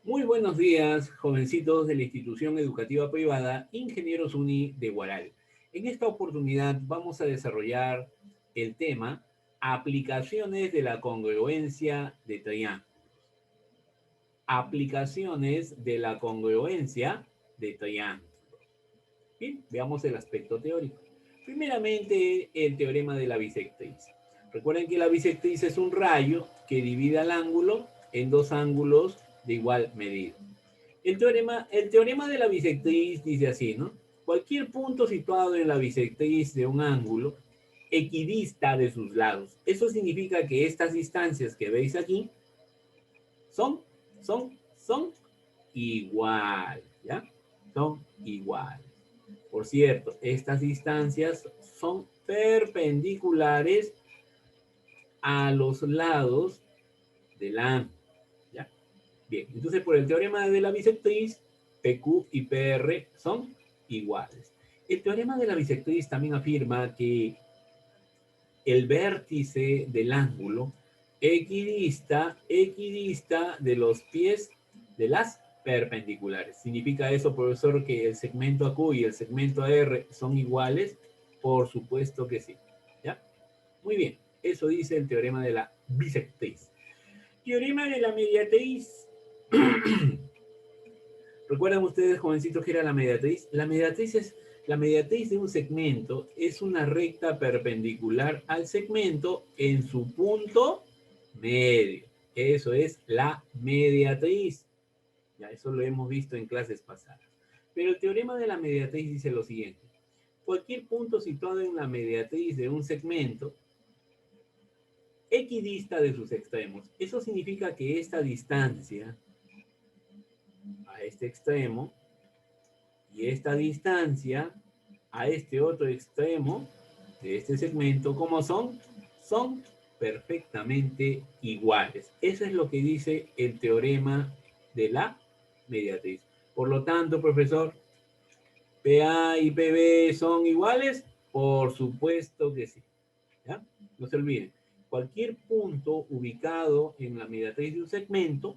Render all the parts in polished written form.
Muy buenos días, jovencitos de la institución educativa privada Ingenieros Uni de Huaral. En esta oportunidad vamos a desarrollar el tema aplicaciones de la congruencia de triángulos. Aplicaciones de la congruencia de triángulos. Bien, veamos el aspecto teórico. Primeramente, el teorema de la bisectriz. Recuerden que la bisectriz es un rayo que divide el ángulo en dos ángulos de igual medida. El teorema de la bisectriz dice así, ¿no? Cualquier punto situado en la bisectriz de un ángulo equidista de sus lados. Eso significa que estas distancias que veis aquí son iguales, ¿ya? Son iguales. Por cierto, estas distancias son perpendiculares a los lados del ángulo, ¿ya? Bien, entonces por el teorema de la bisectriz, PQ y PR son iguales. El teorema de la bisectriz también afirma que el vértice del ángulo equidista de los pies de las perpendiculares. ¿Significa eso, profesor, que el segmento AQ y el segmento AR son iguales? Por supuesto que sí. ¿Ya? Muy bien, eso dice el teorema de la bisectriz. Teorema de la mediatriz. ¿Recuerdan ustedes, jovencitos, que era la mediatriz? La mediatriz de un segmento es una recta perpendicular al segmento en su punto medio. Eso es la mediatriz. Ya, eso lo hemos visto en clases pasadas. Pero el teorema de la mediatriz dice lo siguiente. Cualquier punto situado en la mediatriz de un segmento equidista de sus extremos. Eso significa que esta distancia a este extremo y esta distancia a este otro extremo de este segmento, ¿cómo son? Son perfectamente iguales. Eso es lo que dice el teorema de la mediatriz. Por lo tanto, profesor, PA y PB son iguales. Por supuesto que sí. ¿Ya? No se olviden. Cualquier punto ubicado en la mediatriz de un segmento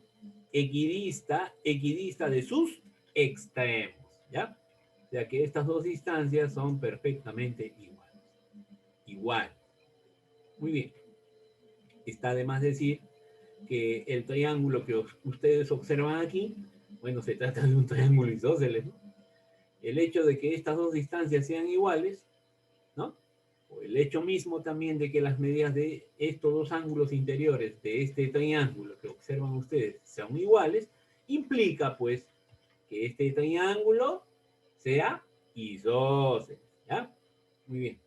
equidista de sus extremos. ¿Ya? O sea que estas dos distancias son perfectamente iguales. Igual. Muy bien. Está de más decir que el triángulo que ustedes observan aquí, bueno, se trata de un triángulo isósceles, ¿no? El hecho de que estas dos distancias sean iguales, ¿no? O el hecho mismo también de que las medidas de estos dos ángulos interiores de este triángulo que observan ustedes sean iguales, implica pues que este triángulo sea isósceles, ¿ya? Muy bien.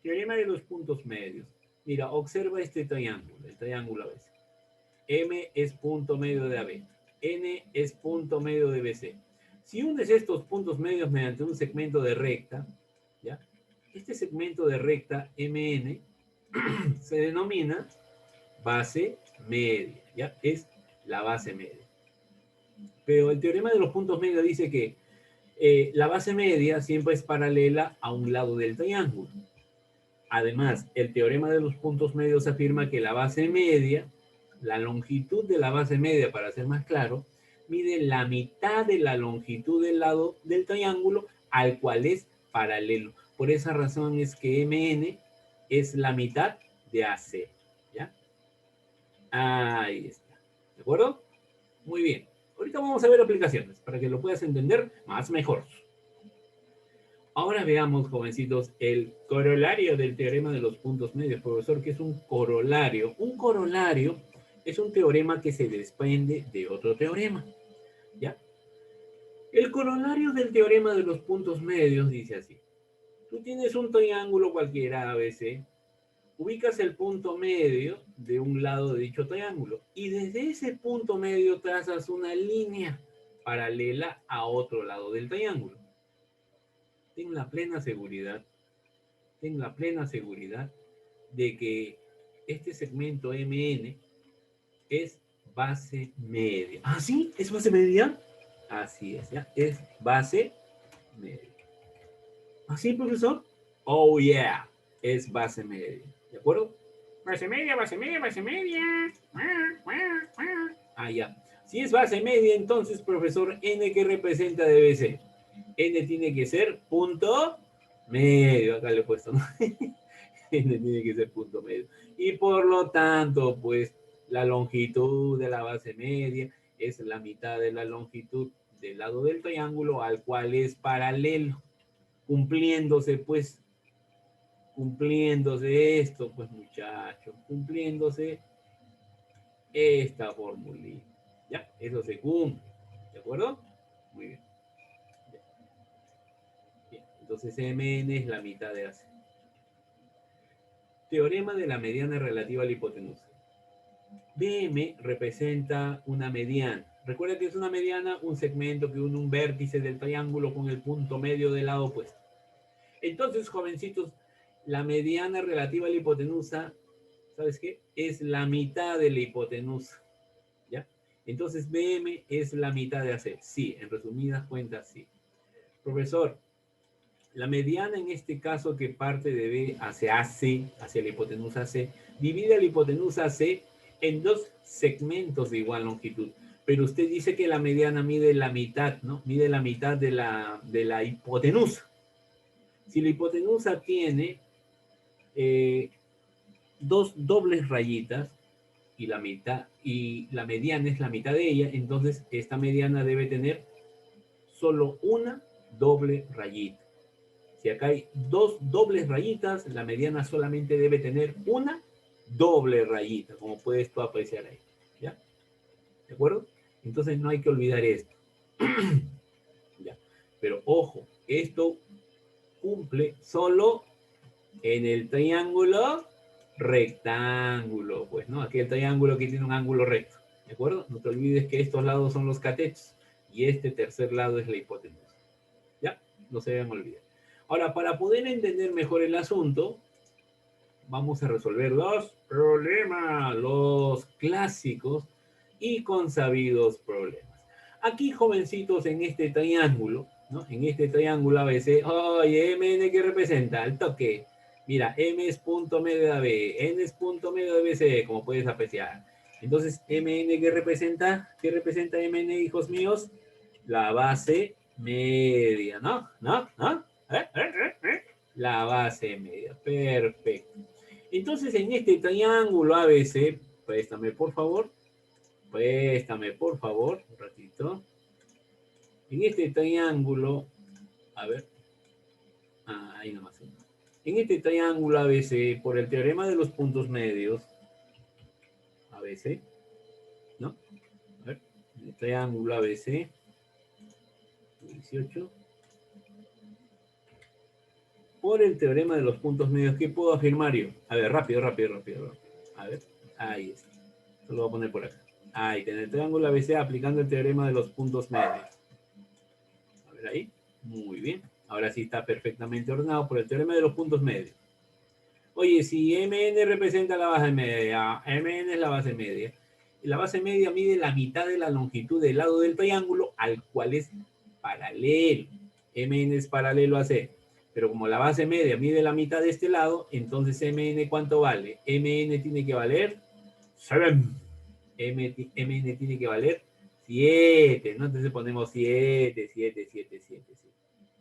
Teorema de los puntos medios. Mira, observa este triángulo, el triángulo ABC. M es punto medio de AB. N es punto medio de BC. Si unes estos puntos medios mediante un segmento de recta, ¿ya? Este segmento de recta MN se denomina base media, ¿ya? Es la base media. Pero el teorema de los puntos medios dice que la base media siempre es paralela a un lado del triángulo. Además, el teorema de los puntos medios afirma que la base media, la longitud de la base media, para ser más claro, mide la mitad de la longitud del lado del triángulo al cual es paralelo. Por esa razón es que MN es la mitad de AC. ¿Ya? Ahí está. ¿De acuerdo? Muy bien. Ahorita vamos a ver aplicaciones para que lo puedas entender más mejor. Ahora veamos, jovencitos, el corolario del teorema de los puntos medios, profesor, que es un corolario. Un corolario es un teorema que se desprende de otro teorema, ¿ya? El corolario del teorema de los puntos medios dice así. Tú tienes un triángulo cualquiera ABC, ubicas el punto medio de un lado de dicho triángulo y desde ese punto medio trazas una línea paralela a otro lado del triángulo. Ten la plena seguridad de que este segmento MN es base media. ¿Ah, sí? ¿Es base media? Así es, ¿ya? Es base media. ¿Así, profesor? Oh, yeah. Es base media. ¿De acuerdo? Base media, base media, base media. Ah, ya. Si es base media, entonces, profesor, n que representa debe ser. N tiene que ser punto medio. Acá le he puesto, ¿no? N tiene que ser punto medio. Y por lo tanto, pues, la longitud de la base media es la mitad de la longitud del lado del triángulo al cual es paralelo. Cumpliéndose, pues, cumpliéndose esto, pues, muchachos, cumpliéndose esta formulita. ¿Ya? Eso se cumple. ¿De acuerdo? Muy bien. Bien. Entonces, Mn es la mitad de AC. Teorema de la mediana relativa a la hipotenusa. BM representa una mediana. Recuerda que es una mediana, un segmento que une un vértice del triángulo con el punto medio del lado opuesto. Entonces, jovencitos, la mediana relativa a la hipotenusa, ¿sabes qué? Es la mitad de la hipotenusa. ¿Ya? Entonces, BM es la mitad de AC. Sí, en resumidas cuentas, sí. Profesor, la mediana en este caso que parte de B hacia AC, hacia la hipotenusa AC, divide la hipotenusa AC en dos segmentos de igual longitud. Pero usted dice que la mediana mide la mitad, ¿no? Mide la mitad de la hipotenusa. Si la hipotenusa tiene dos dobles rayitas y la mitad, y la mediana es la mitad de ella, entonces esta mediana debe tener solo una doble rayita. Si acá hay dos dobles rayitas, la mediana solamente debe tener una doble rayita, como puedes tú apreciar ahí. ¿Ya? ¿De acuerdo? Entonces no hay que olvidar esto. ¿Ya? Pero ojo, esto cumple solo en el triángulo rectángulo, pues, ¿no? Aquí el triángulo que tiene un ángulo recto. ¿De acuerdo? No te olvides que estos lados son los catetos y este tercer lado es la hipotenusa. ¿Ya? No se deben olvidar. Ahora, para poder entender mejor el asunto, vamos a resolver los problemas, los clásicos y consabidos problemas. Aquí, jovencitos, en este triángulo, ¿no? En este triángulo ABC, oye, MN, ¿qué representa? El toque. Mira, M es punto medio de AB, N es punto medio de BC, como puedes apreciar. Entonces, MN, ¿qué representa? ¿Qué representa MN, hijos míos? La base media, ¿no? ¿No? ¿No? La base media, perfecto. Entonces, en este triángulo ABC, préstame por favor, un ratito. En este triángulo, a ver, ahí nomás. En este triángulo ABC, por el teorema de los puntos medios, ABC, ¿no? A ver, el triángulo ABC, 18. Por el teorema de los puntos medios, ¿qué puedo afirmar yo? A ver, rápido. A ver, ahí está. Lo voy a poner por acá. Ahí, en el triángulo ABC aplicando el teorema de los puntos medios. A ver ahí. Muy bien. Ahora sí está perfectamente ordenado por el teorema de los puntos medios. Oye, si MN representa la base media, MN es la base media. La base media mide la mitad de la longitud del lado del triángulo al cual es paralelo. MN es paralelo a C. Pero como la base media mide la mitad de este lado, entonces MN ¿cuánto vale? MN tiene que valer 7. MN tiene que valer 7, ¿no? Entonces ponemos 7.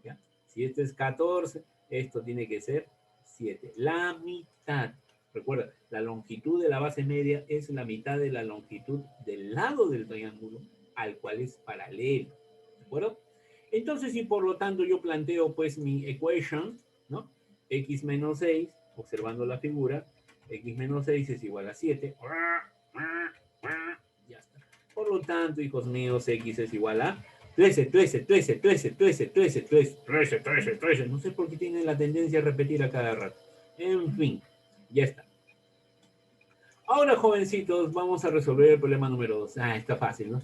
¿Ya? Si esto es 14, esto tiene que ser 7. La mitad. Recuerda, la longitud de la base media es la mitad de la longitud del lado del triángulo al cual es paralelo. ¿De acuerdo? Entonces, y por lo tanto yo planteo pues mi equation, ¿no? X menos 6, observando la figura, X menos 6 es igual a 7. Ya está. Por lo tanto, hijos míos, X es igual a 13. No sé por qué tienen la tendencia a repetir a cada rato. En fin, ya está. Ahora, jovencitos, vamos a resolver el problema número 2. Está fácil, ¿no?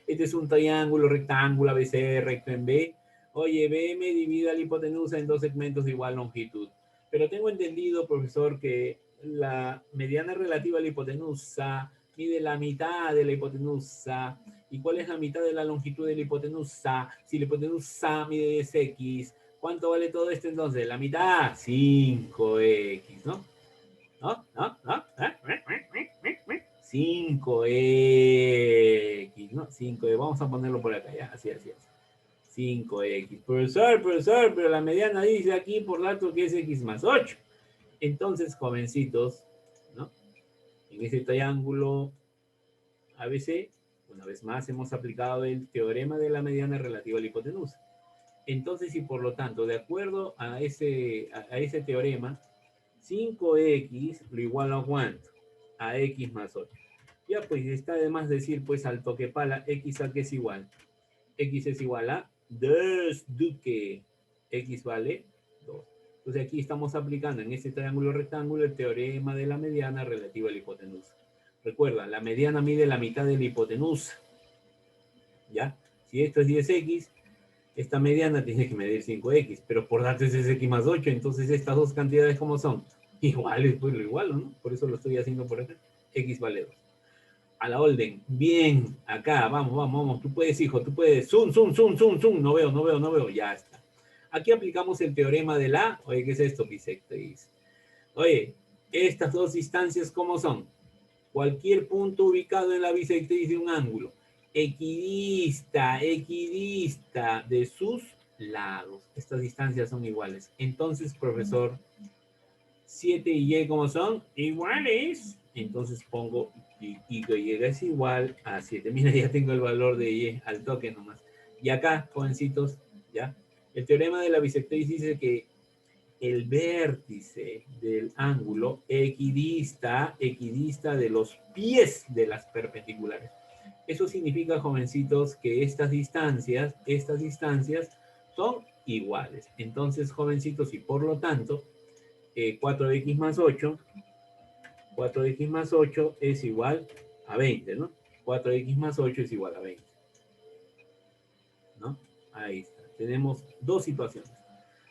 Este es un triángulo, rectángulo, ABC, recto en B. Oye, BM divide la hipotenusa en dos segmentos de igual longitud. Pero tengo entendido, profesor, que la mediana relativa a la hipotenusa mide la mitad de la hipotenusa. ¿Y cuál es la mitad de la longitud de la hipotenusa? Si la hipotenusa mide 10x, ¿cuánto vale todo esto entonces? La mitad, 5x, ¿no? ¿No? 5x. ¿no? 5, vamos a ponerlo por acá, ya, así, así, así. 5x. Profesor, pero la mediana dice aquí por dato que es x más 8. Entonces, jovencitos, ¿no? En ese triángulo ABC, una vez más hemos aplicado el teorema de la mediana relativa a la hipotenusa. Entonces, y por lo tanto, de acuerdo a ese teorema, 5x lo igual a cuánto? A x más 8. Ya, pues está de más decir, pues al toque pala, x a qué es igual. X es igual a 2 duque. X vale 2. Entonces aquí estamos aplicando en este triángulo rectángulo el teorema de la mediana relativa a la hipotenusa. Recuerda, la mediana mide la mitad de la hipotenusa. ¿Ya? Si esto es 10x, esta mediana tiene que medir 5x, pero por datos es x más 8, entonces estas dos cantidades, ¿cómo son? Iguales, pues lo igual, ¿no? Por eso lo estoy haciendo por acá. X vale 2. A la orden. Bien, acá, vamos. Tú puedes, hijo, tú puedes. Zoom. No veo. Ya está. Aquí aplicamos el teorema de la... Oye, ¿qué es esto, bisectriz? Oye, estas dos distancias, ¿cómo son? Cualquier punto ubicado en la bisectriz de un ángulo. Equidista de sus lados. Estas distancias son iguales. Entonces, profesor, 7 y y, ¿cómo son? Iguales. Entonces pongo y es igual a 7. Mira, ya tengo el valor de y al toque nomás. Y acá, jovencitos, ¿ya? El teorema de la bisectriz dice que el vértice del ángulo equidista de los pies de las perpendiculares. Eso significa, jovencitos, que estas distancias son iguales. Entonces, jovencitos, y por lo tanto, 4x más 8 es igual a 20, ¿no? 4x más 8 es igual a 20. ¿No? Ahí está. Tenemos dos situaciones.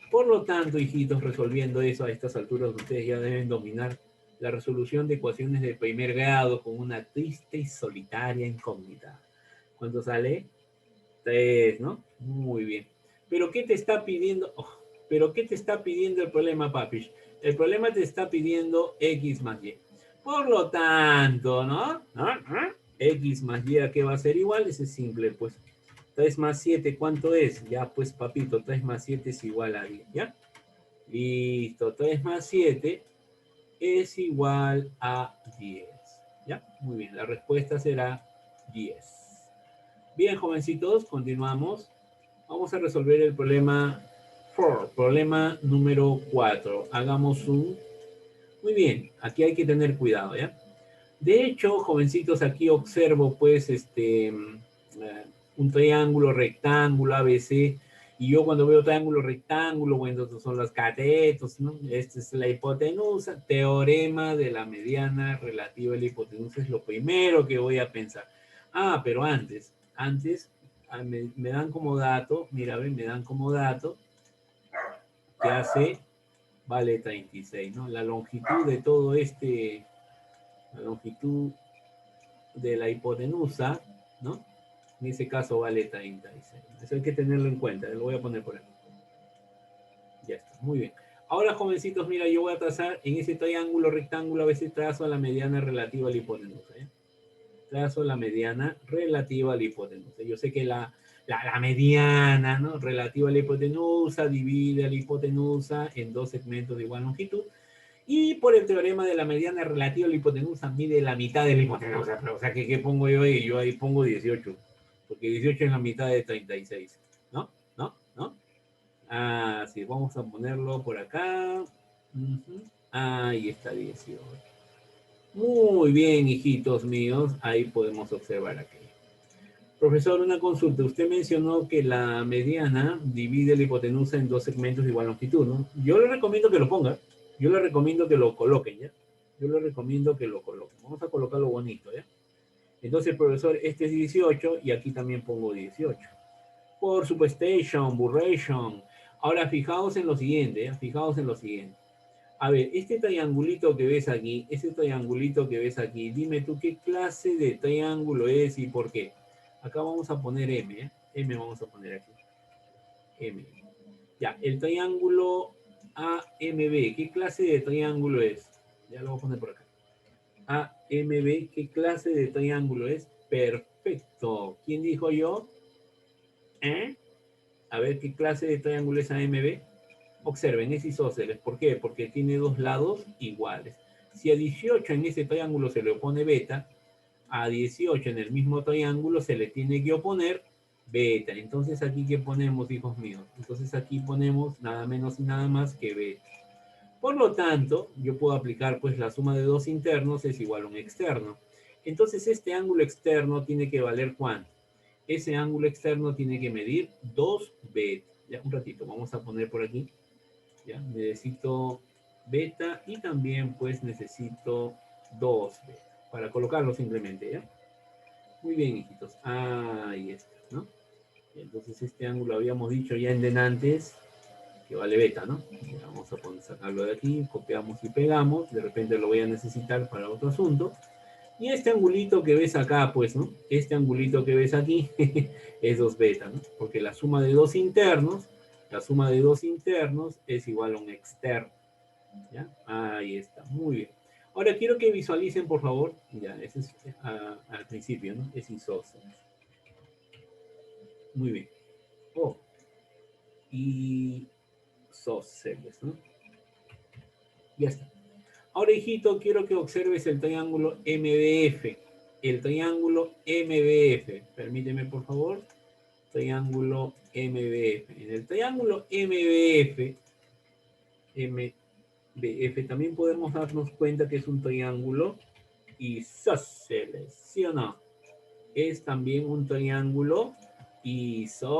Por lo tanto, hijitos, resolviendo eso a estas alturas, ustedes ya deben dominar la resolución de ecuaciones de primer grado con una triste y solitaria incógnita. ¿Cuánto sale? 3, ¿no? Muy bien. ¿Pero qué te está pidiendo? Oh, ¿pero qué te está pidiendo el problema, papi? El problema te está pidiendo x más y. Por lo tanto, ¿no? X más y, ¿a qué va a ser igual? Ese es simple, pues. 3 más 7, ¿cuánto es? Ya, pues, papito, 3 más 7 es igual a 10, ¿ya? Listo, 3 más 7 es igual a 10, ¿ya? Muy bien, la respuesta será 10. Bien, jovencitos, continuamos. Vamos a resolver el problema 4, problema número 4. Hagamos un... Muy bien, aquí hay que tener cuidado, ¿ya? De hecho, jovencitos, aquí observo, pues, un triángulo, rectángulo, ABC, y yo cuando veo triángulo, rectángulo, bueno, estos son los catetos, ¿no? Esta es la hipotenusa, teorema de la mediana relativa a la hipotenusa es lo primero que voy a pensar. Ah, pero antes, me dan como dato, mira, ven, me dan como dato que hace, vale 36, ¿no? La longitud de todo la longitud de la hipotenusa, ¿no? En ese caso vale 36. Eso hay que tenerlo en cuenta. Lo voy a poner por aquí. Ya está. Muy bien. Ahora, jovencitos, mira, yo voy a trazar en ese triángulo rectángulo, a veces trazo a la mediana relativa a la hipotenusa. ¿eh? Trazo la mediana relativa a la hipotenusa. Yo sé que la mediana, ¿no? Relativa a la hipotenusa divide a la hipotenusa en dos segmentos de igual longitud. Y por el teorema de la mediana relativa a la hipotenusa mide la mitad de la hipotenusa. O sea, ¿qué pongo yo ahí? Yo ahí pongo 18. Porque 18 es la mitad de 36. ¿No? Ah, sí, vamos a ponerlo por acá. Ahí está 18. Muy bien, hijitos míos. Ahí podemos observar aquí. Profesor, una consulta. Usted mencionó que la mediana divide la hipotenusa en dos segmentos de igual longitud, ¿no? Yo le recomiendo que lo ponga. Yo le recomiendo que lo coloquen, ¿ya? Yo le recomiendo que lo coloquen. Vamos a colocarlo bonito, ¿ya? Entonces, profesor, este es 18 y aquí también pongo 18. Por supuestation, burration. Ahora, fijaos en lo siguiente, ¿ya? Fijaos en lo siguiente. A ver, este triangulito que ves aquí, dime tú qué clase de triángulo es y por qué. Acá vamos a poner M, ¿eh? M vamos a poner aquí. M. Ya, el triángulo AMB, ¿qué clase de triángulo es? Ya lo voy a poner por acá. AMB, ¿qué clase de triángulo es? Perfecto. Listo. ¿Quién dijo yo? A ver qué clase de triángulo es AMB. Observen, es isósceles. ¿Por qué? Porque tiene dos lados iguales. Si a 18 en ese triángulo se le opone beta, a 18 en el mismo triángulo se le tiene que oponer beta. Entonces aquí, ¿qué ponemos, hijos míos? Entonces aquí ponemos nada menos y nada más que beta. Por lo tanto, yo puedo aplicar pues la suma de dos internos es igual a un externo. Entonces este ángulo externo tiene que valer ¿cuánto? Ese ángulo externo tiene que medir 2 beta. Ya, un ratito, vamos a poner por aquí. Ya, necesito beta y también pues necesito 2 beta para colocarlo simplemente, ¿ya? Muy bien, hijitos. Ahí está, ¿no? Entonces este ángulo habíamos dicho ya en denantes que vale beta, ¿no? Ya, vamos a sacarlo de aquí, copiamos y pegamos, de repente lo voy a necesitar para otro asunto. Y este angulito que ves acá, pues, ¿no? Este angulito que ves aquí es 2 beta, ¿no? Porque la suma de dos internos, es igual a un externo, ¿ya? Ahí está, muy bien. Ahora quiero que visualicen, por favor, ya, ese es al principio, ¿no? Es isósceles. Muy bien. Oh, isósceles, ¿no? Ya está. Ahora, hijito, quiero que observes el triángulo MDF. El triángulo MDF. Permíteme, por favor. Triángulo MDF. En el triángulo MDF también podemos darnos cuenta que es un triángulo isósceles, ¿sí o no? Es también un triángulo isósceles,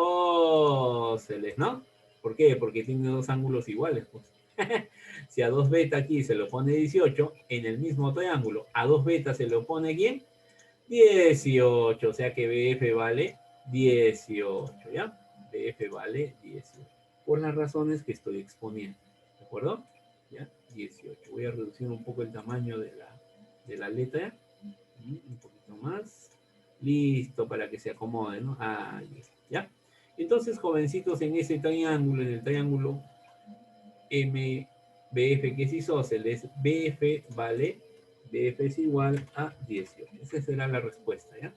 ¿no? ¿Por qué? Porque tiene dos ángulos iguales, pues. Si a 2 beta aquí se le opone 18, en el mismo triángulo, a 2 beta se le opone ¿quién? 18, o sea que BF vale 18, ¿ya? BF vale 18, por las razones que estoy exponiendo, ¿de acuerdo? ¿Ya? 18. Voy a reducir un poco el tamaño de la letra, un poquito más. Listo, para que se acomode, ¿no? Ahí está, ¿ya? Entonces, jovencitos, en ese triángulo, en el triángulo MBF que es isósceles, BF vale, BF es igual a 18. Esa será la respuesta, ¿ya?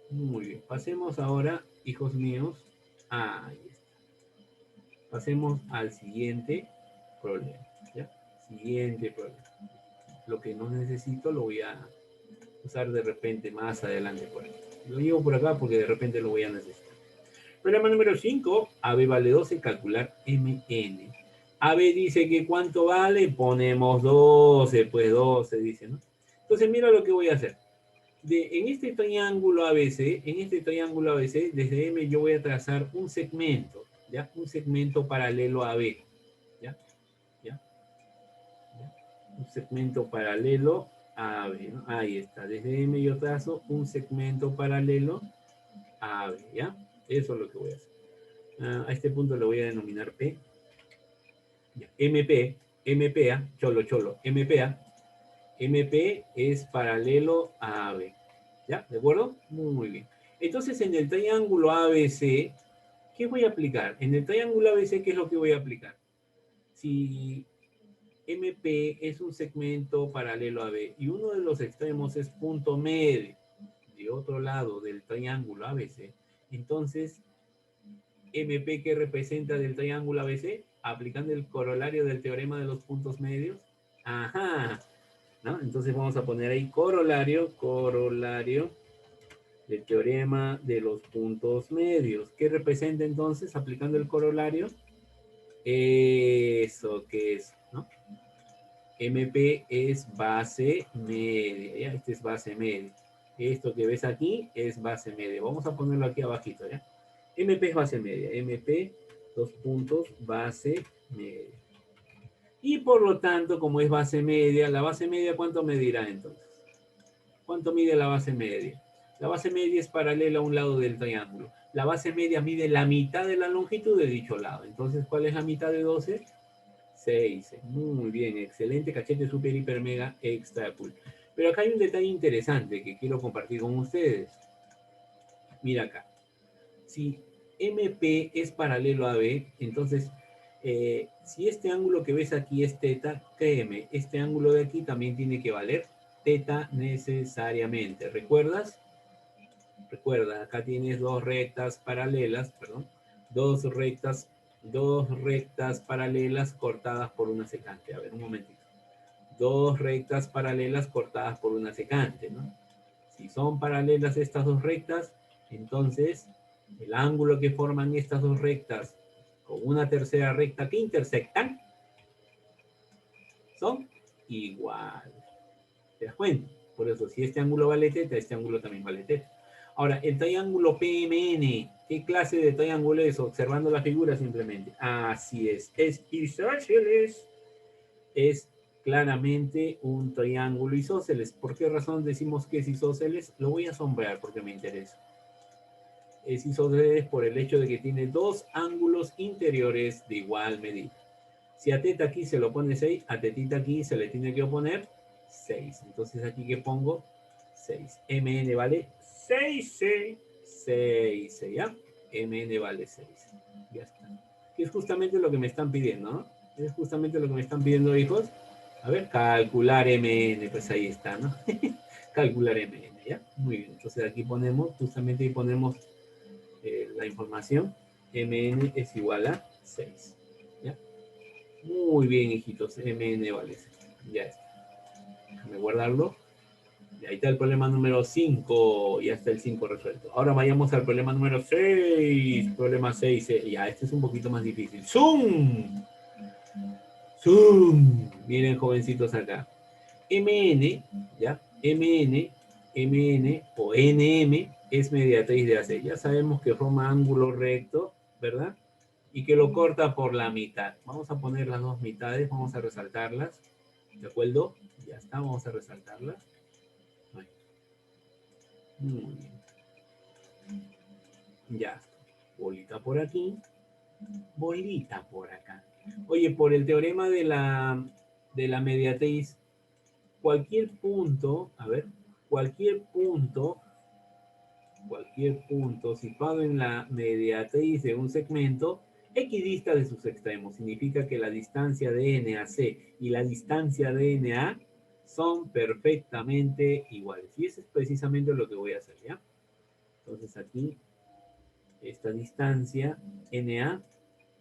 Muy bien. Pasemos ahora, hijos míos, ahí está. Pasemos al siguiente problema, ¿ya? Siguiente problema. Lo que no necesito lo voy a usar de repente más adelante por aquí. Lo llevo por acá porque de repente lo voy a necesitar. Problema número 5, AB vale 12, calcular MN. AB dice que ¿cuánto vale? Ponemos 12, pues 12 dice, ¿no? Entonces mira lo que voy a hacer. En este triángulo ABC, desde M yo voy a trazar un segmento, ¿ya? Un segmento paralelo a B, ¿ya? ¿Ya? ¿Ya? Un segmento paralelo a B, ¿no? Ahí está, desde M yo trazo un segmento paralelo a B, ¿ya? Eso es lo que voy a hacer. A este punto lo voy a denominar P. Ya. MP, MPA, cholo, MPA. MP es paralelo a AB. ¿Ya? ¿De acuerdo? Muy bien. Entonces, en el triángulo ABC, ¿qué voy a aplicar? En el triángulo ABC, ¿qué es lo que voy a aplicar? Si MP es un segmento paralelo a B y uno de los extremos es punto medio de otro lado del triángulo ABC, entonces MP que representa del triángulo ABC, aplicando el corolario del teorema de los puntos medios. Ajá, ¿no? Entonces vamos a poner ahí corolario del teorema de los puntos medios. ¿Qué representa entonces aplicando el corolario? Eso que es, ¿no? MP es base media, ¿ya? Este es base media. Esto que ves aquí es base media. Vamos a ponerlo aquí abajito, ¿ya? MP es base media. MP, dos puntos, base media. Y por lo tanto, como es base media, la base media, ¿cuánto medirá entonces? ¿Cuánto mide la base media? La base media es paralela a un lado del triángulo. La base media mide la mitad de la longitud de dicho lado. Entonces, ¿cuál es la mitad de 12? 6. Muy bien, excelente, cachete, super, hiper, mega, extra cool. Pero acá hay un detalle interesante que quiero compartir con ustedes. Mira acá. Si MP es paralelo a B, entonces, si este ángulo que ves aquí es teta, créeme, este ángulo de aquí también tiene que valer teta necesariamente. ¿Recuerdas? Recuerda, acá tienes dos rectas paralelas, perdón, dos rectas paralelas cortadas por una secante. A ver, un momentito. Dos rectas paralelas cortadas por una secante, ¿no? Si son paralelas estas dos rectas, entonces el ángulo que forman estas dos rectas con una tercera recta que intersectan son iguales. ¿Te das cuenta? Por eso, si este ángulo vale teta, este ángulo también vale teta. Ahora, el triángulo PMN, ¿qué clase de triángulo es? Observando la figura simplemente. Así es isósceles. Es claramente un triángulo isósceles. ¿Por qué razón decimos que es isósceles? Lo voy a sombrear porque me interesa. Es isósceles por el hecho de que tiene dos ángulos interiores de igual medida. Si a teta aquí se lo pone 6, a tetita aquí se le tiene que oponer 6. Entonces aquí que pongo 6. Mn vale 6, 6, ¿ya? Mn vale 6. Ya está. Que es justamente lo que me están pidiendo, ¿no? Es justamente lo que me están pidiendo, hijos. A ver, calcular Mn, pues ahí está, ¿no? Calcular Mn, ¿ya? Muy bien. Entonces aquí ponemos, justamente ahí ponemos la información. Mn es igual a 6. ¿Ya? Muy bien, hijitos. Mn vale 6. Ya está. Déjame guardarlo. Y ahí está el problema número 5. Ya está el 5 resuelto. Ahora vayamos al problema número 6. Problema 6. Ya, este es un poquito más difícil. ¡Zoom! ¡Zoom! Miren, jovencitos acá. Mn, ¿ya? Mn o Nm es mediatriz de AC. Ya sabemos que forma ángulo recto, ¿verdad? Y que lo corta por la mitad. Vamos a poner las dos mitades, vamos a resaltarlas. ¿De acuerdo? Ya está, vamos a resaltarlas. Muy bien. Ya. Bolita por aquí. Bolita por acá. Oye, por el teorema de la mediatriz, cualquier punto, a ver, cualquier punto situado en la mediatriz de un segmento equidista de sus extremos. Significa que la distancia de N a C y la distancia de N a son perfectamente iguales. Y eso es precisamente lo que voy a hacer, ¿ya? Entonces aquí, esta distancia NA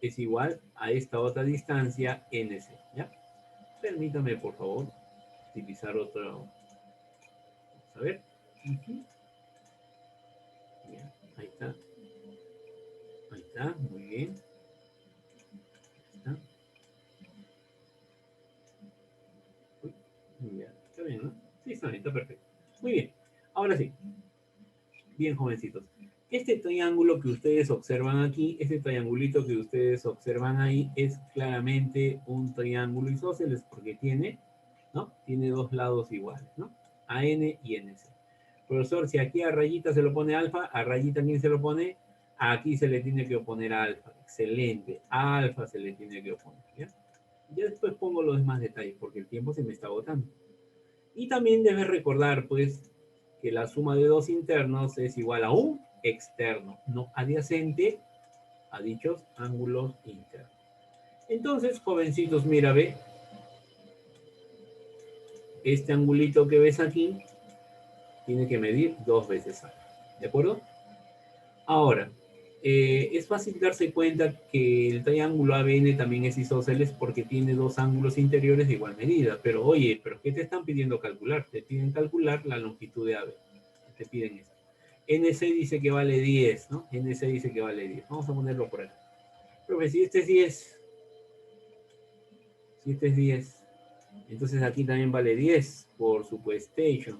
es igual a esta otra distancia NC, ¿ya? Permítame, por favor, utilizar otro. Vamos a ver. Bien, ahí está. Ahí está, muy bien. Ahí está. Uy, ya, está bien, ¿no? Sí, está bien, está perfecto. Muy bien. Ahora sí. Bien, jovencitos. Este triángulo que ustedes observan aquí, este triangulito que ustedes observan ahí, es claramente un triángulo isósceles porque tiene, ¿no? Tiene dos lados iguales, ¿no? AN y NC. Profesor, si aquí a rayita se lo pone alfa, a rayita también se lo pone, aquí se le tiene que oponer alfa. Excelente. A alfa se le tiene que oponer, ¿ya? Ya después pongo los demás detalles porque el tiempo se me está agotando. Y también debes recordar, pues, que la suma de dos internos es igual a un externo, no adyacente a dichos ángulos internos. Entonces, jovencitos, mira, ve, este angulito que ves aquí tiene que medir 2 veces alfa, ¿de acuerdo? Ahora, es fácil darse cuenta que el triángulo ABN también es isósceles porque tiene dos ángulos interiores de igual medida. Pero oye, ¿pero qué te están pidiendo calcular? Te piden calcular la longitud de AB. Te piden eso. NC dice que vale 10, ¿no? NC dice que vale 10. Vamos a ponerlo por acá. Profe, si este es 10, si este es 10, entonces aquí también vale 10 por supuestation.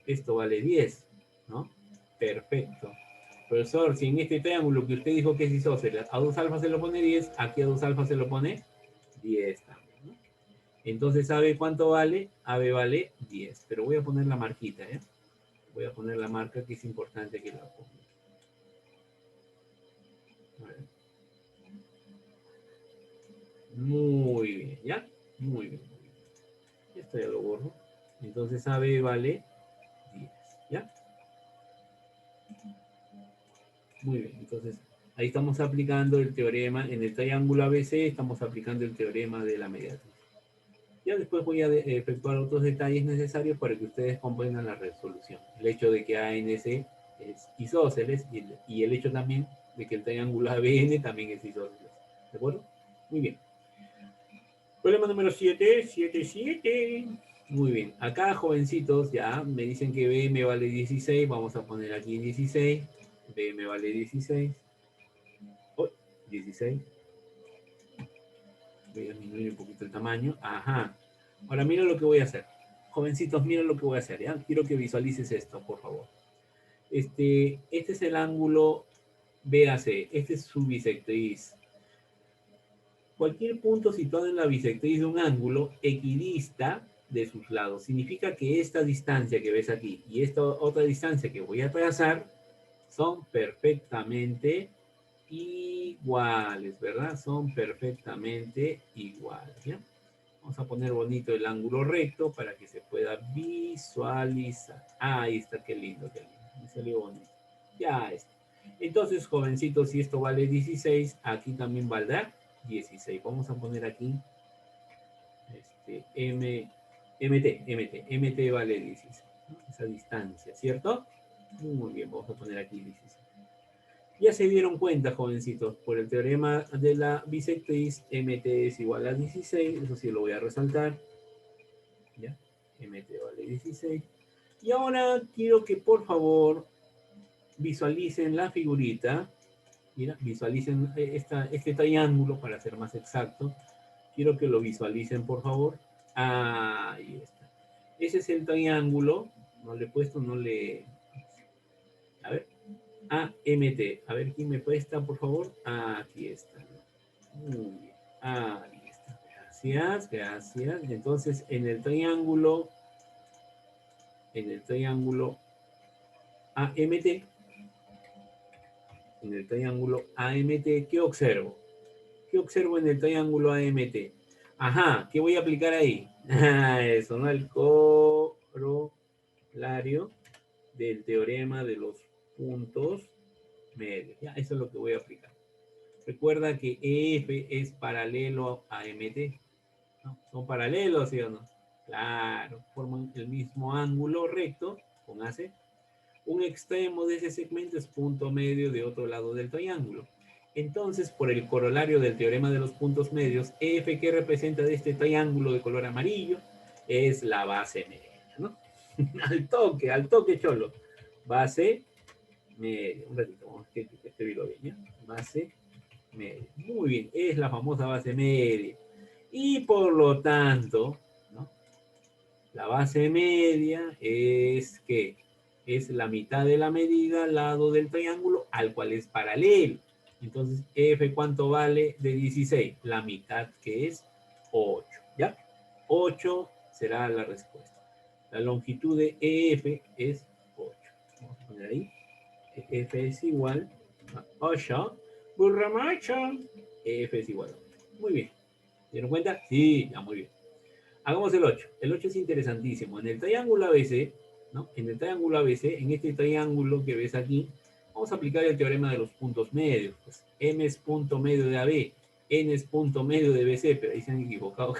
Esto vale 10, ¿no? Perfecto. Profesor, si en este triángulo que usted dijo que es isósceles, a 2 alfa se lo pone 10, aquí a 2 alfa se lo pone 10 también, ¿no? Entonces, ¿sabe cuánto vale? AB vale 10, pero voy a poner la marquita, ¿eh? Voy a poner la marca que es importante que la ponga. Muy bien, ¿ya? Muy bien. Esto ya lo borro. Entonces AB vale 10, ¿ya? Muy bien, entonces ahí estamos aplicando el teorema, en el triángulo ABC estamos aplicando el teorema de la mediatriz. Y Ya después voy a efectuar otros detalles necesarios para que ustedes comprendan la resolución. El hecho de que ANC es isósceles y el hecho también de que el triángulo ABN también es isósceles. ¿De acuerdo? Muy bien. Problema número 7, 7, 7. Muy bien. Acá, jovencitos, ya me dicen que BM vale 16. Vamos a poner aquí 16. BM vale 16. Oh, 16. Voy a disminuir un poquito el tamaño. Ajá. Ahora mira lo que voy a hacer. Jovencitos, mira lo que voy a hacer, ¿ya? Quiero que visualices esto, por favor. Este es el ángulo BAC. Este es su bisectriz. Cualquier punto situado en la bisectriz de un ángulo equidista de sus lados. Significa que esta distancia que ves aquí y esta otra distancia que voy a trazar son perfectamente iguales, ¿verdad? Son perfectamente iguales, ¿ya? Vamos a poner bonito el ángulo recto para que se pueda visualizar. Ah, ahí está, qué lindo, qué lindo. Me salió bonito. Ya está. Entonces, jovencitos, si esto vale 16, aquí también valdrá 16. Vamos a poner aquí MT vale 16. ¿No? Esa distancia, ¿cierto? Muy bien, vamos a poner aquí 16. Ya se dieron cuenta, jovencitos, por el teorema de la bisectriz, MT es igual a 16, eso sí lo voy a resaltar. ¿Ya? MT vale 16. Y ahora quiero que por favor visualicen la figurita. Mira, visualicen este triángulo, para ser más exacto. Quiero que lo visualicen, por favor. Ahí está. Ese es el triángulo. No le he puesto, no le... A ver. AMT. A ver, ¿quién me presta, por favor? Aquí está. Muy bien. Ahí está. Gracias, gracias. Entonces, en el triángulo AMT, ¿qué observo? ¿Qué observo en el triángulo AMT? Ajá, ¿qué voy a aplicar ahí? Eso, ¿no? El corolario del teorema de los puntos medios. Ya, eso es lo que voy a aplicar. Recuerda que EF es paralelo a MT. ¿No? ¿Son paralelos, sí o no? Claro, forman el mismo ángulo recto con AC. Un extremo de ese segmento es punto medio de otro lado del triángulo. Entonces, por el corolario del teorema de los puntos medios, F que representa de este triángulo de color amarillo es la base media, ¿no? al toque, cholo. Base media. Un ratito, vamos a que escribirlo bien, ¿ya? Base media. Muy bien, es la famosa base media. Y por lo tanto, ¿no? La base media es que es la mitad de la medida al lado del triángulo al cual es paralelo. Entonces, F, ¿cuánto vale de 16? La mitad, que es 8. ¿Ya? 8 será la respuesta. La longitud de EF es 8. Vamos a poner ahí. EF es igual a 8. Burra macho. EF es igual a 8. Muy bien. ¿Se dieron cuenta? Sí, ya, muy bien. Hagamos el 8. El 8 es interesantísimo. En el triángulo ABC, ¿no? En el triángulo ABC, en este triángulo que ves aquí, vamos a aplicar el teorema de los puntos medios. Pues M es punto medio de AB, N es punto medio de BC, pero ahí se han equivocado.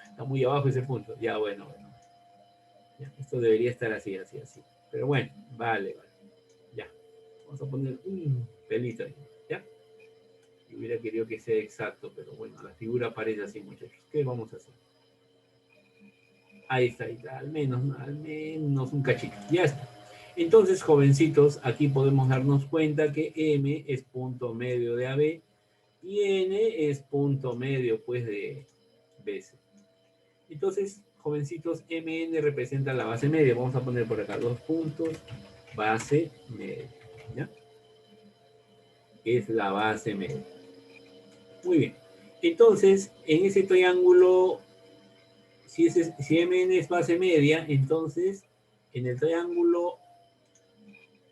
Está muy abajo ese punto. Ya, bueno. Ya, esto debería estar así. Pero bueno, vale. Ya. Vamos a poner un pelito ahí. ¿Ya? Yo hubiera querido que sea exacto, pero bueno, la figura parece así, muchachos. ¿Qué vamos a hacer? Ahí está, al menos un cachito. Ya está. Entonces, jovencitos, aquí podemos darnos cuenta que M es punto medio de AB y N es punto medio, pues, de BC. Entonces, jovencitos, MN representa la base media. Vamos a poner por acá 2 puntos, base media. ¿Ya? Es la base media. Muy bien. Entonces, en ese triángulo, si MN es base media, entonces en el triángulo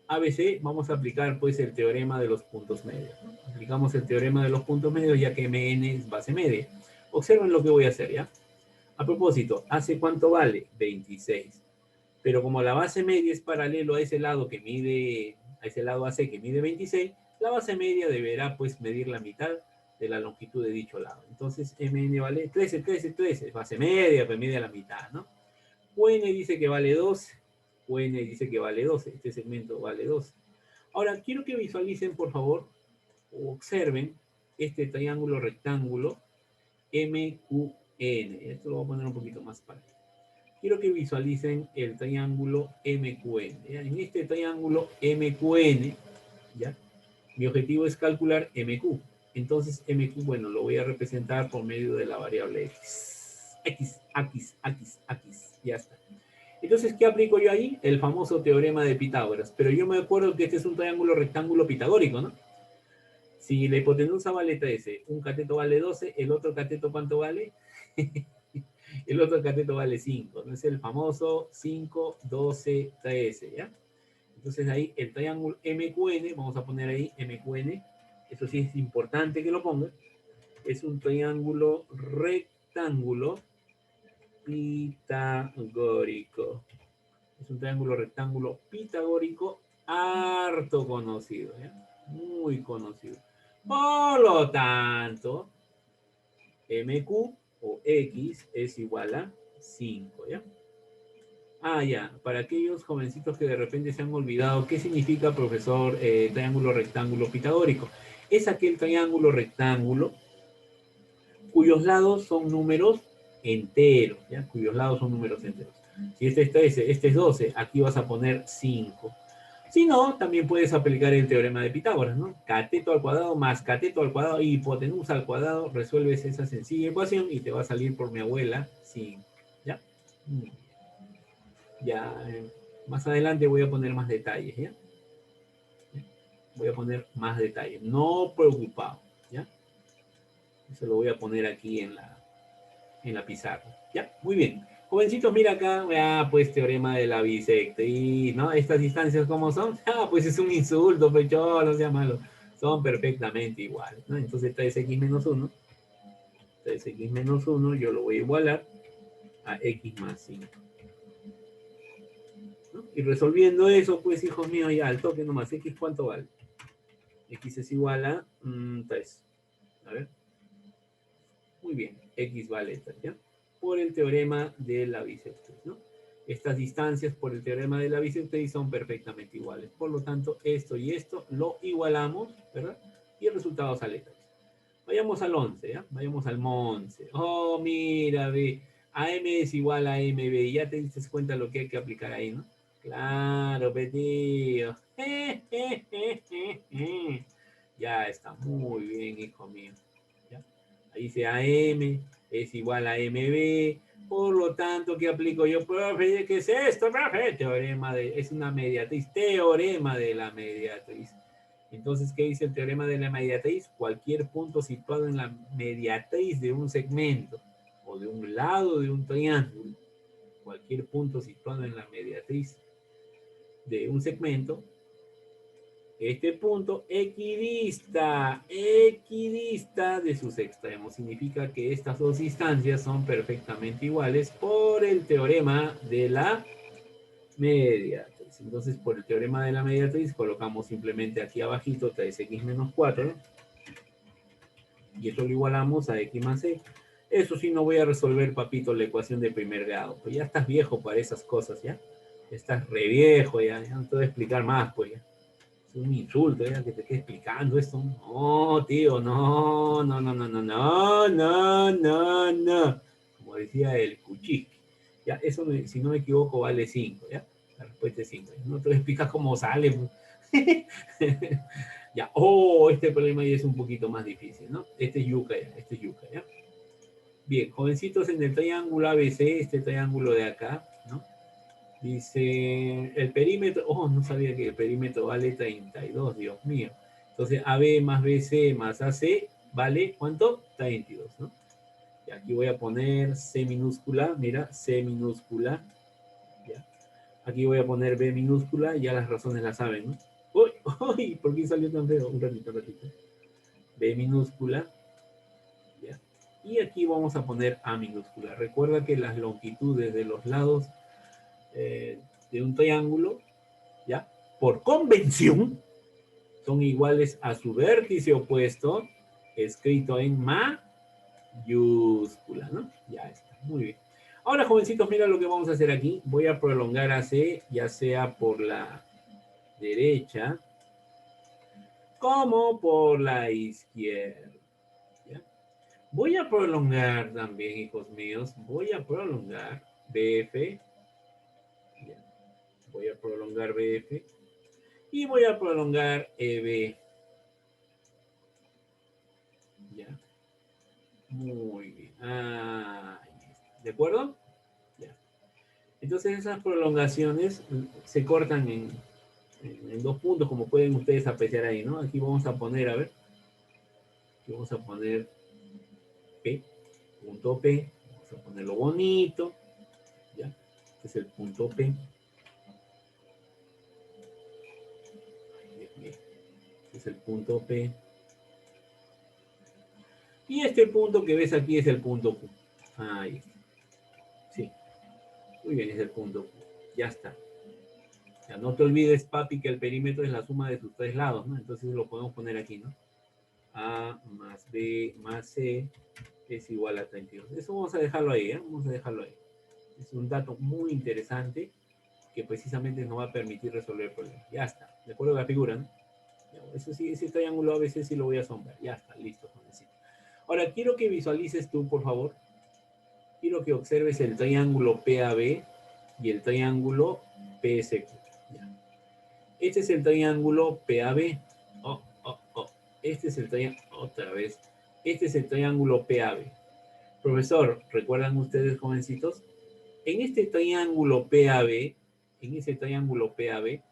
ABC vamos a aplicar pues el teorema de los puntos medios, ¿no? Aplicamos el teorema de los puntos medios ya que MN es base media. Observen lo que voy a hacer, ¿ya? A propósito, ¿hace cuánto vale? 26. Pero como la base media es paralelo a ese lado que mide, a ese lado AC que mide 26, la base media deberá pues medir la mitad de la longitud de dicho lado. Entonces, MN vale 13, 13, 13, base media, pues media a la mitad, ¿no? UN dice que vale 12, UN dice que vale 12, este segmento vale 12. Ahora, quiero que visualicen, por favor, o observen este triángulo rectángulo MQN. Esto lo voy a poner un poquito más para acá. Quiero que visualicen el triángulo MQN. ¿Ya? En este triángulo MQN, ¿ya? Mi objetivo es calcular MQ. Entonces, MQ, bueno, lo voy a representar por medio de la variable X. X. Ya está. Entonces, ¿qué aplico yo ahí? El famoso teorema de Pitágoras. Pero yo me acuerdo que este es un triángulo rectángulo pitagórico, ¿no? Si la hipotenusa vale 13, un cateto vale 12, ¿el otro cateto cuánto vale? El otro cateto vale 5. ¿No? Es el famoso 5, 12, 13, ¿ya? Entonces ahí el triángulo MQN, vamos a poner ahí MQN, eso sí es importante que lo ponga, es un triángulo rectángulo pitagórico. Es un triángulo rectángulo pitagórico harto conocido, ¿ya? Muy conocido. Por lo tanto, MQ o X es igual a 5, ¿ya? Ah, ya, para aquellos jovencitos que de repente se han olvidado, ¿qué significa, profesor, triángulo rectángulo pitagórico? Es aquel triángulo rectángulo cuyos lados son números enteros, ¿ya? Cuyos lados son números enteros. Si este es 13, este es 12, aquí vas a poner 5. Si no, también puedes aplicar el teorema de Pitágoras, ¿no? Cateto al cuadrado más cateto al cuadrado y hipotenusa al cuadrado, resuelves esa sencilla ecuación y te va a salir por mi abuela 5, ¿ya? Ya, más adelante voy a poner más detalles, ¿ya? Voy a poner más detalles, no preocupado, ¿ya? Eso lo voy a poner aquí en la pizarra, ¿ya? Muy bien. Jovencitos, mira acá, pues teorema de la bisectriz, ¿no? Estas distancias, ¿cómo son? Pues es un insulto, pecho, no sea malo. Son perfectamente iguales, ¿no? Entonces 3x menos 1, 3x menos 1, yo lo voy a igualar a x más 5. ¿No? Y resolviendo eso, pues, hijos míos, ya al toque nomás, x, ¿cuánto vale? X es igual a 3. A ver. Muy bien, X vale 3, ¿ya? Por el teorema de la bisectriz, ¿no? Estas distancias por el teorema de la bisectriz son perfectamente iguales. Por lo tanto, esto y esto lo igualamos, ¿verdad? Y el resultado sale 3. Vayamos al 11, ¿ya? Vayamos al Monse. Oh, mira, ve. AM es igual a MB. Ya te diste cuenta lo que hay que aplicar ahí, ¿no? Claro, pedido. Ya está muy bien, hijo mío. ¿Ya? Ahí dice AM es igual a MB. Por lo tanto, ¿qué aplico yo? Profe, ¿qué es esto, profe? Es una mediatriz. Teorema de la mediatriz. Entonces, ¿qué dice el teorema de la mediatriz? Cualquier punto situado en la mediatriz de un segmento o de un lado de un triángulo, cualquier punto situado en la mediatriz de un segmento, este punto equidista de sus extremos. Significa que estas dos distancias son perfectamente iguales por el teorema de la mediatriz. Entonces, por el teorema de la mediatriz, colocamos simplemente aquí abajito 3x menos 4, y eso lo igualamos a x más c. Eso sí, no voy a resolver, papito, la ecuación de primer grado. Pues ya estás viejo para esas cosas, ¿ya? Estás re viejo, ya no te voy a explicar más, pues ya. Es un insulto, ¿ya? Que te esté explicando esto. No, tío, no. Como decía el Kuchiki. Ya, eso, si no me equivoco, vale 5, ¿ya? La respuesta es 5. No te voy a explicar cómo sale. Ya, este problema ya es un poquito más difícil, ¿no? Este es yuca, ¿ya? Bien, jovencitos, en el triángulo ABC, este triángulo de acá, ¿no? Dice, el perímetro, no sabía que el perímetro vale 32, Dios mío. Entonces, AB más BC más AC vale, ¿cuánto? 32, ¿no? Y aquí voy a poner C minúscula, mira, C minúscula, ¿ya? Aquí voy a poner B minúscula, ya las razones las saben, ¿no? Uy, ¿por qué salió tan feo? Un ratito. B minúscula, ¿ya? Y aquí vamos a poner A minúscula. Recuerda que las longitudes de los lados de un triángulo, ¿ya? Por convención, son iguales a su vértice opuesto escrito en mayúscula, ¿no? Ya está, muy bien. Ahora, jovencitos, mira lo que vamos a hacer aquí. Voy a prolongar a C, ya sea por la derecha como por la izquierda. ¿Ya? Voy a prolongar también, hijos míos, voy a prolongar BF. ¿Ya? Voy a prolongar BF y voy a prolongar EB. ¿Ya? Muy bien. ¿De acuerdo? Ya. Entonces esas prolongaciones se cortan en dos puntos, como pueden ustedes apreciar ahí, ¿no? Aquí vamos a poner, a ver, aquí vamos a poner P, punto P, vamos a ponerlo bonito, ¿ya? Este es el punto P. Este es el punto P. Y este punto que ves aquí es el punto Q. Ahí está. Sí. Muy bien, es el punto Q. Ya está. Ya no te olvides, papi, que el perímetro es la suma de sus tres lados, ¿no? Entonces lo podemos poner aquí, ¿no? A más B más C es igual a 32. Eso vamos a dejarlo ahí, ¿eh? Vamos a dejarlo ahí. Es un dato muy interesante que precisamente nos va a permitir resolver el problema. Ya está. De acuerdo a la figura, ¿no? Eso sí, ese triángulo a veces sí lo voy a sombrar. Ya está, listo. Ahora, quiero que visualices tú, por favor. Quiero que observes el triángulo PAB y el triángulo PSQ. Ya. Este es el triángulo PAB. Oh, oh, oh. Este es el triángulo, otra vez. Este es el triángulo PAB. Profesor, ¿recuerdan ustedes, jovencitos? En este triángulo PAB, en ese triángulo PAB,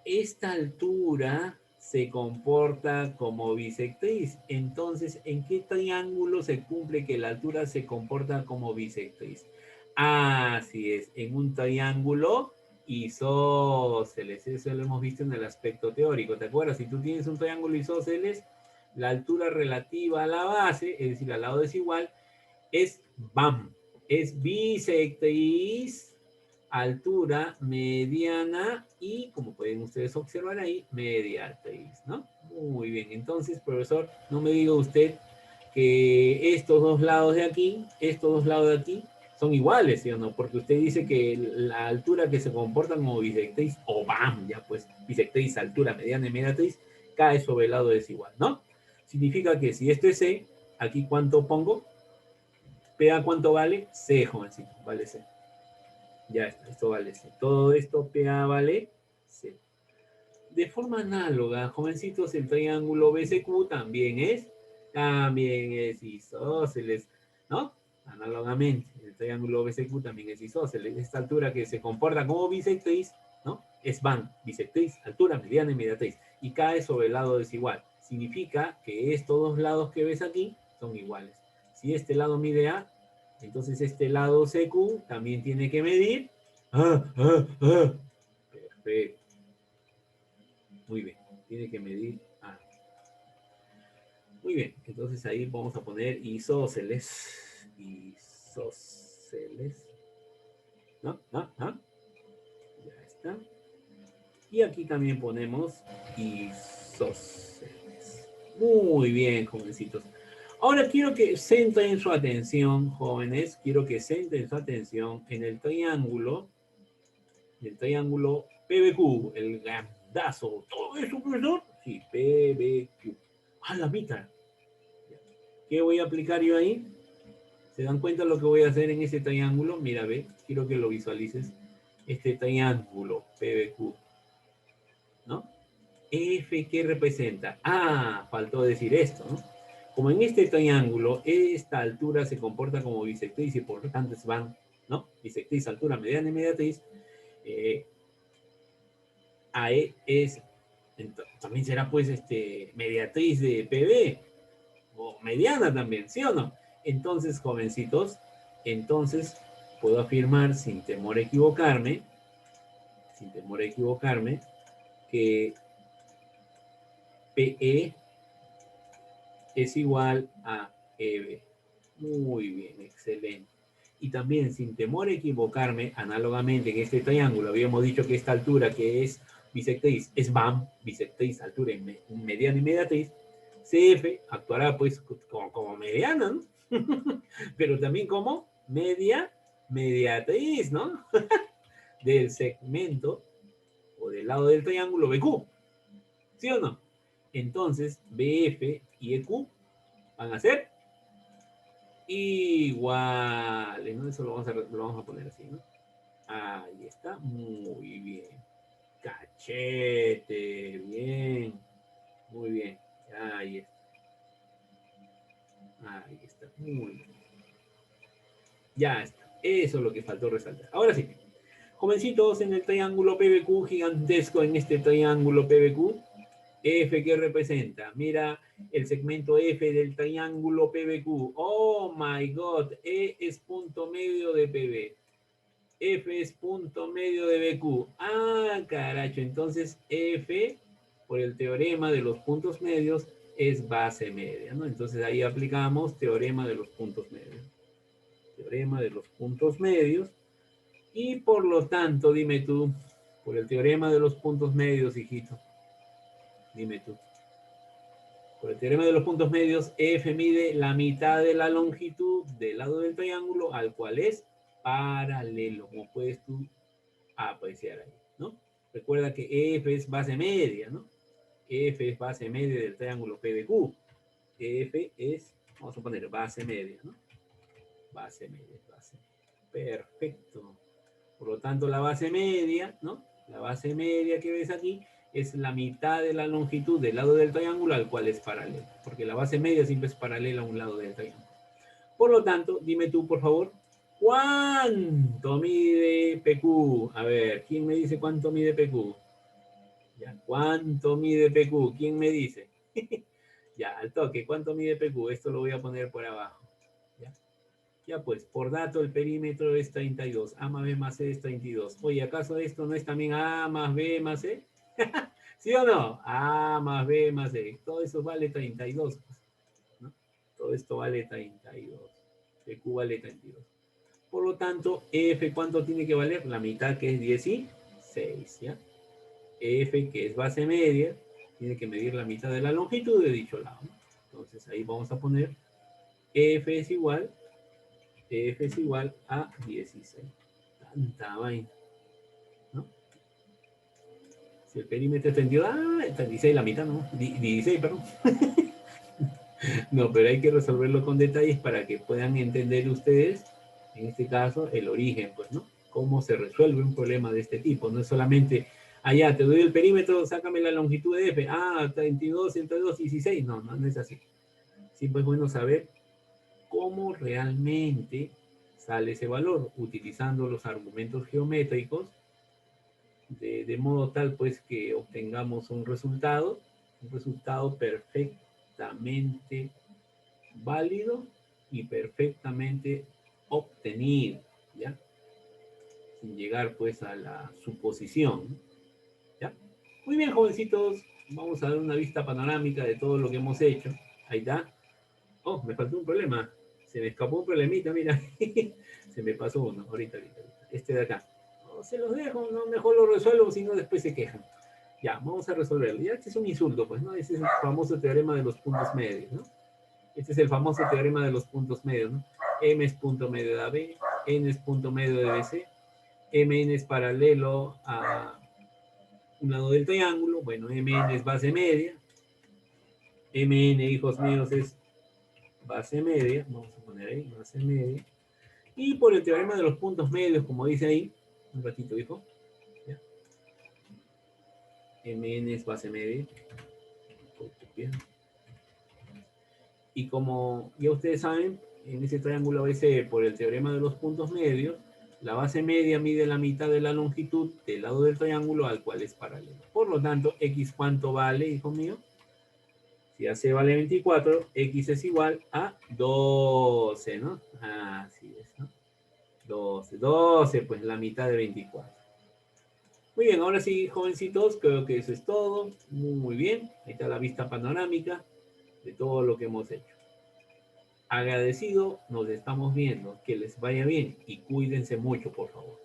esta altura se comporta como bisectriz. Entonces, ¿en qué triángulo se cumple que la altura se comporta como bisectriz? Así es, en un triángulo isósceles. Eso lo hemos visto en el aspecto teórico. ¿Te acuerdas? Si tú tienes un triángulo isósceles, la altura relativa a la base, es decir, al lado desigual, es BAM. Es bisectriz, altura mediana y, como pueden ustedes observar ahí, mediatriz, ¿no? Muy bien, entonces, profesor, no me diga usted que estos dos lados de aquí, estos dos lados de aquí, son iguales, ¿sí o no? Porque usted dice que la altura que se comporta como bisectriz, o BAM, ya pues, bisectriz, altura mediana y mediatriz, cae sobre el lado desigual, ¿no? Significa que si esto es C, aquí ¿cuánto pongo? PA, ¿cuánto vale? C, jovencito, vale C. Ya está, esto vale C. Todo esto PA vale C. De forma análoga, jovencitos, el triángulo BCQ también es isósceles, ¿no? Análogamente, el triángulo BCQ también es isósceles. Esta altura que se comporta como bisectriz, ¿no? Es BAM, bisectriz, altura mediana y mediatriz. Y cae sobre el lado desigual. Significa que estos dos lados que ves aquí son iguales. Si este lado mide A, entonces este lado CQ también tiene que medir. Perfecto. Muy bien. Tiene que medir A. Muy bien. Entonces ahí vamos a poner isósceles. Isósceles. ¿No? ¿No? ¿No? Ya está. Y aquí también ponemos isósceles. Muy bien, jovencitos. Ahora quiero que centren su atención, jóvenes, quiero que centren su atención en el triángulo PBQ, el grandazo. ¿Todo eso, profesor? Sí, PBQ. ¡Ah, la mitad! ¿Qué voy a aplicar yo ahí? ¿Se dan cuenta lo que voy a hacer en ese triángulo? Mira, ve, quiero que lo visualices. Este triángulo PBQ, ¿no? F, ¿qué representa? Ah, faltó decir esto, ¿no? Como en este triángulo, esta altura se comporta como bisectriz y por lo tanto van, ¿no? Bisectriz, altura mediana y mediatriz. AE es, también será pues mediatriz de PB, o mediana también, ¿sí o no? Entonces, jovencitos, entonces puedo afirmar sin temor a equivocarme, que PE es igual a EB. Muy bien, excelente. Y también, sin temor a equivocarme, análogamente en este triángulo, habíamos dicho que esta altura que es bisectriz es BAM, bisectriz, altura mediana y mediatriz. CF actuará pues como mediana, ¿no? Pero también como mediatriz, ¿no? Del segmento o del lado del triángulo BQ. ¿Sí o no? Entonces, BF y EQ van a ser iguales, ¿no? Eso lo vamos a poner así, ¿no? Ahí está, muy bien. Cachete, bien. Muy bien, ahí está. Ahí está, muy bien. Ya está, eso es lo que faltó resaltar. Ahora sí, jovencitos, en el triángulo PBQ gigantesco, en este triángulo PBQ, F, ¿qué representa? Mira el segmento F del triángulo PBQ. Oh my God, E es punto medio de PB. F es punto medio de BQ. Ah, caracho, entonces F, por el teorema de los puntos medios, es base media, ¿no? Entonces ahí aplicamos teorema de los puntos medios. Teorema de los puntos medios. Y por lo tanto, dime tú, por el teorema de los puntos medios, hijito, dime tú. Por el teorema de los puntos medios, F mide la mitad de la longitud del lado del triángulo al cual es paralelo, como puedes tú apreciar ahí, ¿no? Recuerda que F es base media, ¿no? F es base media del triángulo PBQ. F es, vamos a poner base media, ¿no? Base media, base media. Perfecto. Por lo tanto, la base media, ¿no? La base media que ves aquí es la mitad de la longitud del lado del triángulo al cual es paralelo, porque la base media siempre es paralela a un lado del triángulo. Por lo tanto, dime tú, por favor, ¿cuánto mide PQ? A ver, ¿quién me dice cuánto mide PQ? Ya, ¿cuánto mide PQ? ¿Quién me dice? Ya, al toque, ¿cuánto mide PQ? Esto lo voy a poner por abajo. ¿Ya? Ya pues, por dato el perímetro es 32. A más B más C es 32. Oye, ¿acaso esto no es también A más B más C? ¿Sí o no? A más B más C. Todo eso vale 32. ¿No? Todo esto vale 32. PQ vale 32. Por lo tanto, F, ¿cuánto tiene que valer? La mitad, que es 16, ¿ya? F, que es base media, tiene que medir la mitad de la longitud de dicho lado, ¿no? Entonces, ahí vamos a poner F es igual a 16. Tanta vaina, ¿no? Si el perímetro es 32, está 16 la mitad, ¿no? 16, perdón. No, pero hay que resolverlo con detalles para que puedan entender ustedes, en este caso, el origen, pues, ¿no? Cómo se resuelve un problema de este tipo. No es solamente, allá, te doy el perímetro, sácame la longitud de F. 32 entre 2, 16. No, no es así. Siempre es bueno saber cómo realmente sale ese valor, utilizando los argumentos geométricos, de modo tal, pues, que obtengamos un resultado perfectamente válido y perfectamente obtenido, ¿ya? Sin llegar pues a la suposición, ¿ya? Muy bien, jovencitos, vamos a dar una vista panorámica de todo lo que hemos hecho. Ahí está. Oh, me faltó un problema. Se me escapó un problemita, mira. Se me pasó uno, ahorita. Este de acá. No, se los dejo, no, mejor lo resuelvo, si no después se quejan. Ya, vamos a resolverlo. Ya, este es un insulto, pues, ¿no? Ese es el famoso teorema de los puntos medios, ¿no? Este es el famoso teorema de los puntos medios, ¿no? M es punto medio de AB, N es punto medio de BC, MN es paralelo a un lado del triángulo, bueno, MN es base media, MN, hijos míos, es base media, vamos a poner ahí, base media, y por el teorema de los puntos medios, como dice ahí, un ratito, hijo, ¿ya? MN es base media, y como ya ustedes saben, en ese triángulo ABC, por el teorema de los puntos medios, la base media mide la mitad de la longitud del lado del triángulo al cual es paralelo. Por lo tanto, X, ¿cuánto vale, hijo mío? Si AC vale 24, X es igual a 12, ¿no? Así es, ¿no? 12, pues la mitad de 24. Muy bien, ahora sí, jovencitos, creo que eso es todo. Muy bien, ahí está la vista panorámica de todo lo que hemos hecho. Agradecido, nos estamos viendo, que les vaya bien y cuídense mucho, por favor.